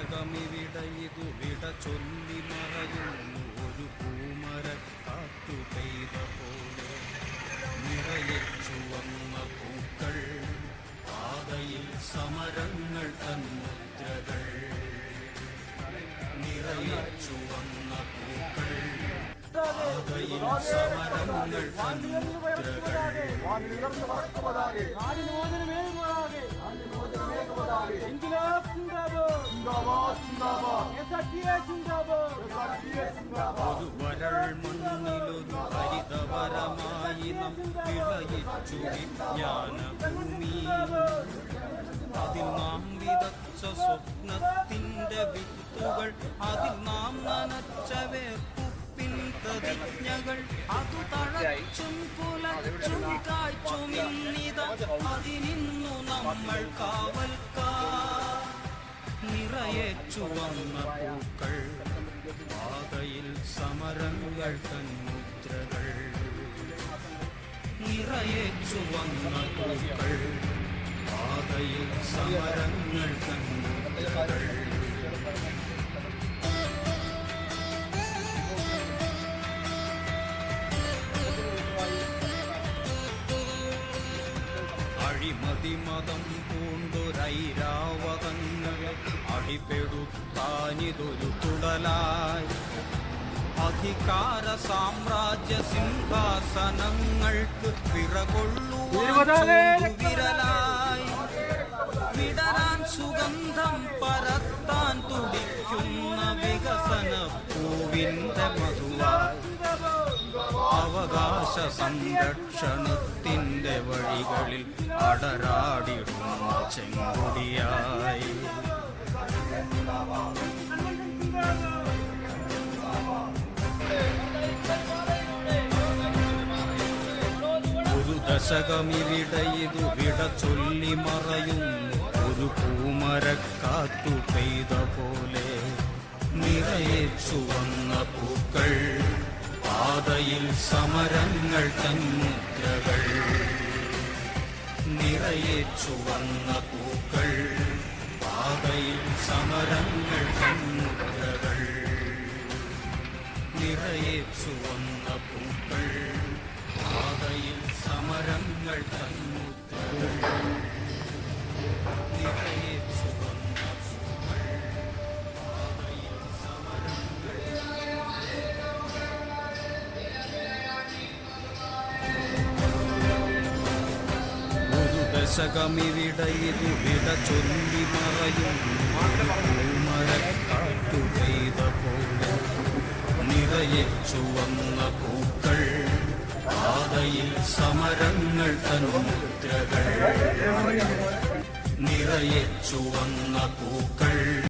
ദശകമിവിടയിതു വിട ചൊല്ലി മറയുന്നു ഒരു പൂമരക്കാറ്റു പെയ്ത പോലെ നിറയെ ചുവന്ന പൂക്കൾ പാതയിൽ സമരങ്ങൾ തന്മുദ്രകൾ നിറയെ ചുവന്ന പൂക്കൾ പാതയിൽ സമരങ്ങൾ തന്മുദ്രകൾ വരൾ മണ്ണിലൊരു ഹരിതവരമായി നാം വിളയിച്ചു വിജ്ഞാനഭൂമി അതിൽ നാം വിതച്ച സ്വപ്നത്തിന്റെ വിത്തുകൾ അതിൽ നാം നനച്ച വേർപ്പുപ്പിൻ പ്രതിജ്ഞകൾ അതു തഴച്ചും പുലച്ചും കായ്ച്ചും ഇന്നിത അതിനിന്നു നമ്മൾ കാവൽക്കാർ നിറയെ ചുവന്ന പൂക്കൾ പാതയിൽ സമരങ്ങൾ തന്മുദ്രകൾ നിറയെ ചുവന്ന പൂക്കൾ പാതയിൽ സമരങ്ങൾ തന്മുദ്രകൾ അഴിമതിമതം പൂണ്ടൊരൈരാവതങ്ങളെ അടിപെടുത്താനിതൊരു തുടലായി അധികാര സാമ്രാജ്യ സിംഹാസനങ്ങൾക്ക് പിറകൊള്ളുവാൻ വിരലായി വിടരാൻ സുഗന്ധം പരത്താൻ തുടിക്കുന്ന വികസന പൂവിന്റെ മധുവായി അവകാശ സംരക്ഷണത്തിന്റെ വഴികളിൽ അടരാടിടുന്ന ചെങ്കൊടിയായി ഒരു ദശകമിവിടയിതു വിട ചൊല്ലി മറയുന്നു ഒരു പൂമരക്കാറ്റു പെയ്ത പോലെ നിറയെ ചുവന്ന പൂക്കൾ പാതയിൽ സമരങ്ങൾ തന്മുദ്രകൾ നിറയെ ചുവന്ന പൂക്കൾ പാതയിൽ സമരങ്ങൾ തന്മുദ്രകൾ നിറയെ ചുവന്ന പൂക്കൾ പാതയിൽ സമരങ്ങൾ തന്മുദ്രകൾ നിറയെ ചുവന്ന പൂക്കൾ പാതയിൽ സമരങ്ങൾ ദശകമിവിടയിതു വിട ചൊല്ലി മറയുന്നു മരക്കാറ്റു പെയ്ത പോലെ നിറയെ ചുവന്ന പൂക്കൾ പാതയിൽ സമരങ്ങൾ തന്മുദ്രകൾ നിറയെ ചുവന്ന പൂക്കൾ